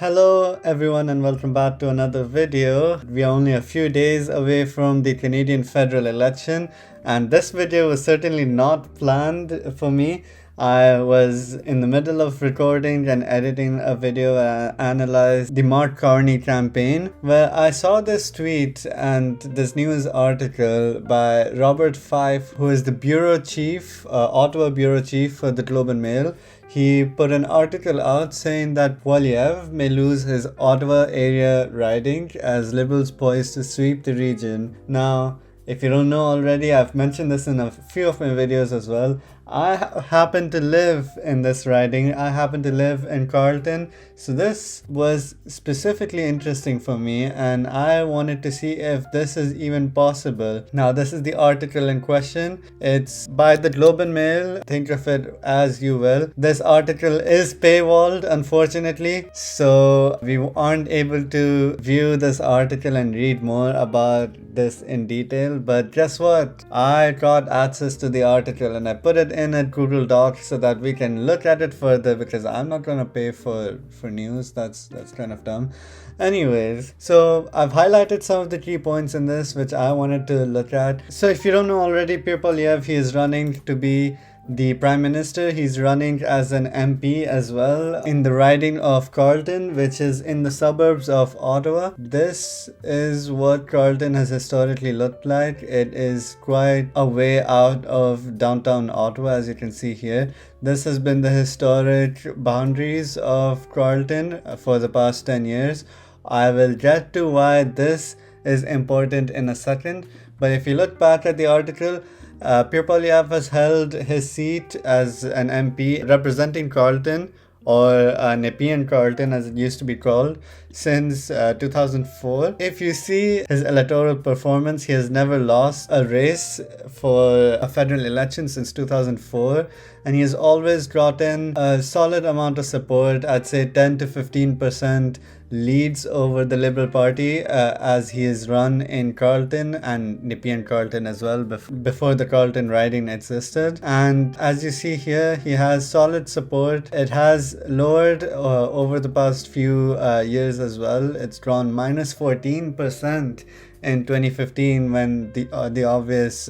Hello everyone and welcome back to another video. We are only a few days away from the Canadian federal election, and this video was certainly not planned for me. I was in the middle of recording and editing a video analyze the Mark Carney campaign, where I saw this tweet and this news article by Robert Fife, who is the bureau chief, Ottawa bureau chief for the Globe and Mail. He put an article out saying that Poilievre may lose his Ottawa area riding as Liberals poised to sweep the region. Now, if you don't know already, I've mentioned this in a few of my videos as well. I happen to live in this riding. I happen to live in Carleton. So this was specifically interesting for me and I wanted to see if this is even possible. Now this is the article in question. It's by the Globe and Mail. Think of it as you will. This article is paywalled, unfortunately. So we aren't able to view this article and read more about this in detail. But guess what? I got access to the article and I put it in a Google Doc so that we can look at it further, because I'm not gonna pay for news. That's kind of dumb. Anyways, so I've highlighted some of the key points in this which I wanted to look at. So if you don't know already, Pierre Poilievre, he is running to be the Prime Minister. He's running as an MP as well in the riding of Carleton, which is in the suburbs of Ottawa. This is what Carleton has historically looked like. It is quite a way out of downtown Ottawa, as you can see here. This has been the historic boundaries of Carleton for the past 10 years. I will get to why this is important in a second, but if you look back at the article, Pierre Poilievre has held his seat as an MP representing Carleton, or Nepean Carleton as it used to be called, since 2004. If you see his electoral performance, he has never lost a race for a federal election since 2004, and he has always gotten a solid amount of support. I'd say 10 to 15% leads over the Liberal Party as he is run in Carleton and Nepean Carleton as well before the Carleton riding existed. And as you see here, he has solid support. It has lowered over the past few years as well. It's drawn minus 14% in 2015 when the obvious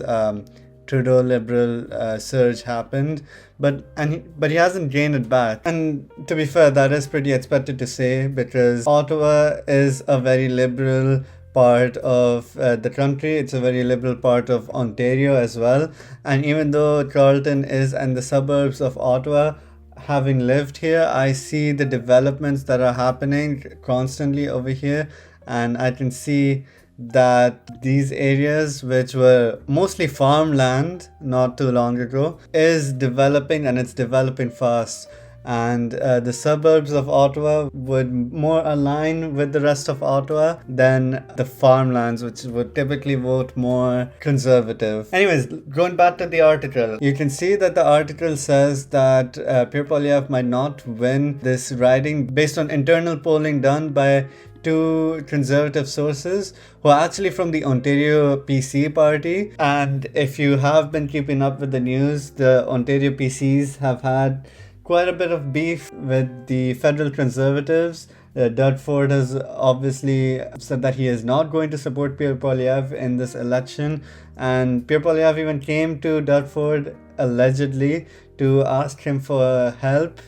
Trudeau Liberal surge happened, but he hasn't gained it back. And to be fair, that is pretty expected to say, because Ottawa is a very liberal part of the country. It's a very liberal part of Ontario as well. And even though Carleton is in the suburbs of Ottawa, having lived here, I see the developments that are happening constantly over here, and I can see that these areas, which were mostly farmland not too long ago, is developing, and it's developing fast. And the suburbs of Ottawa would more align with the rest of Ottawa than the farmlands, which would typically vote more conservative. Anyways, going back to the article, you can see that the article says that Pierre Poilievre might not win this riding based on internal polling done by two conservative sources who are actually from the Ontario PC party. And if you have been keeping up with the news, the Ontario PCs have had quite a bit of beef with the federal conservatives. Doug Ford has obviously said that he is not going to support Pierre Poilievre in this election, and Pierre Poilievre even came to Doug Ford allegedly to ask him for help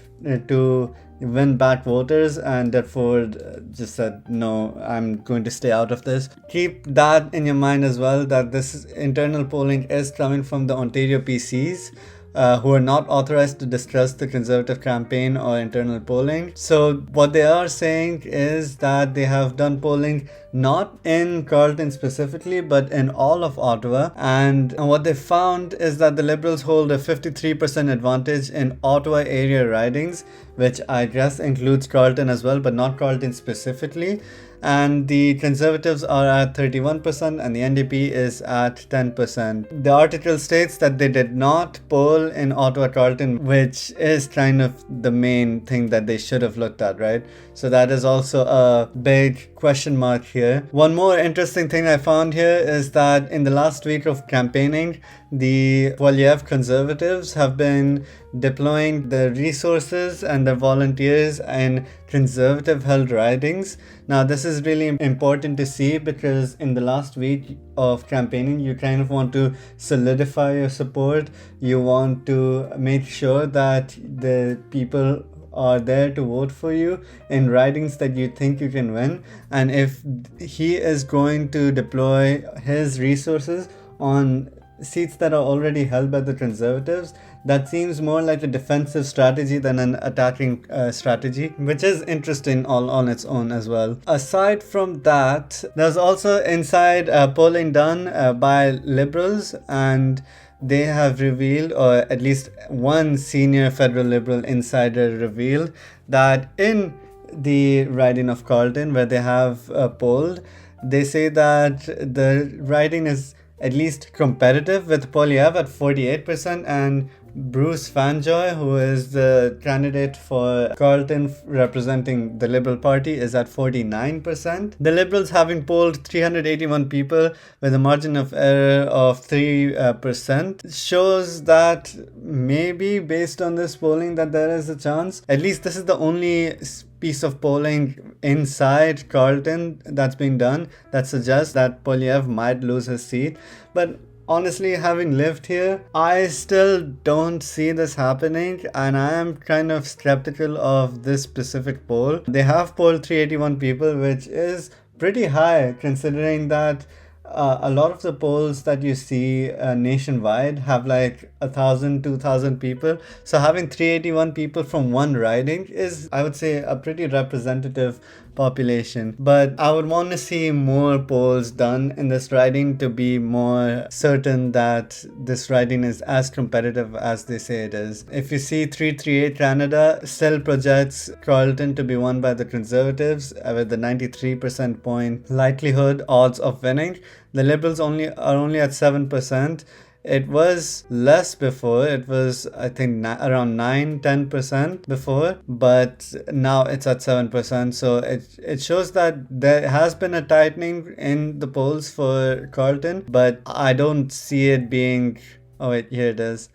to win back voters, and Doug Ford just said, no, I'm going to stay out of this. Keep that in your mind as well, that this internal polling is coming from the Ontario PCs, who are not authorized to discuss the Conservative campaign or internal polling. So what they are saying is that they have done polling not in Carleton specifically, but in all of Ottawa. And what they found is that the Liberals hold a 53% advantage in Ottawa area ridings, which I guess includes Carleton as well, but not Carleton specifically. And the Conservatives are at 31% and the NDP is at 10%. The article states that they did not poll in Ottawa-Carleton, which is kind of the main thing that they should have looked at, right? So that is also a big question mark here. One more interesting thing I found here is that in the last week of campaigning, the Poilievre Conservatives have been deploying the resources and the volunteers in conservative held ridings. Now, this is really important to see because in the last week of campaigning, you kind of want to solidify your support. You want to make sure that the people are there to vote for you in ridings that you think you can win. And if he is going to deploy his resources on seats that are already held by the Conservatives, that seems more like a defensive strategy than an attacking strategy, which is interesting all on its own as well. Aside from that, there's also inside polling done by Liberals, and they have revealed, or at least one senior federal Liberal insider revealed, that in the riding of Carleton, where they have polled, they say that the riding is at least competitive, with Poilievre at 48% and Bruce Fanjoy, who is the candidate for Carleton representing the Liberal Party, is at 49%. The Liberals, having polled 381 people with a margin of error of 3%, shows that maybe based on this polling that there is a chance. At least this is the only piece of polling inside Carleton that's been done that suggests that Poilievre might lose his seat. But honestly, having lived here, I still don't see this happening, and I am kind of skeptical of this specific poll. They have polled 381 people, which is pretty high considering that a lot of the polls that you see nationwide have like 1,000, 2,000 people. So having 381 people from one riding is, I would say, a pretty representative population. But I would want to see more polls done in this riding to be more certain that this riding is as competitive as they say it is. If you see 338 Canada still projects Carleton to be won by the Conservatives with the 93% point likelihood odds of winning. The Liberals are only at 7%. It was less before. It was, I think, around 9-10% before, but now it's at 7%. So it shows that there has been a tightening in the polls for Carleton, but I don't see it being, oh wait, here it is,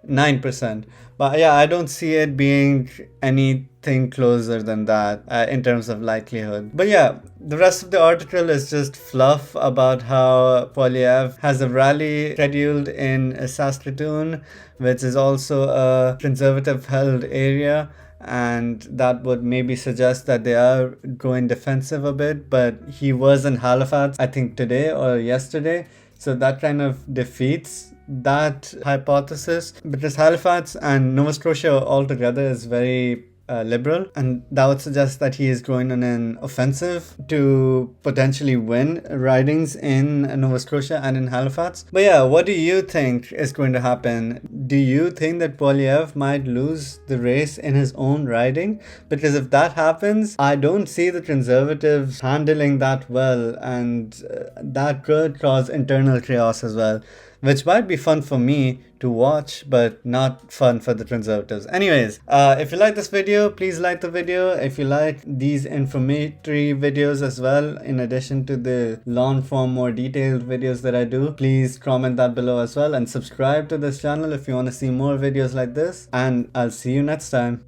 9%. But yeah, I don't see it being anything closer than that in terms of likelihood. But yeah, the rest of the article is just fluff about how Poilievre has a rally scheduled in Saskatoon, which is also a conservative held area, and that would maybe suggest that they are going defensive a bit. But he was in Halifax, I think today or yesterday, so that kind of defeats that hypothesis, because Halifax and Nova Scotia altogether is very liberal, and that would suggest that he is going on an offensive to potentially win ridings in Nova Scotia and in Halifax. But yeah, what do you think is going to happen? Do you think that Poilievre might lose the race in his own riding? Because if that happens, I don't see the Conservatives handling that well, and that could cause internal chaos as well, which might be fun for me to watch, but not fun for the Conservatives. Anyways, if you like this video, please like the video. If you like these informatory videos as well, in addition to the long form, more detailed videos that I do, please comment that below as well, and subscribe to this channel if you want to see more videos like this, and I'll see you next time.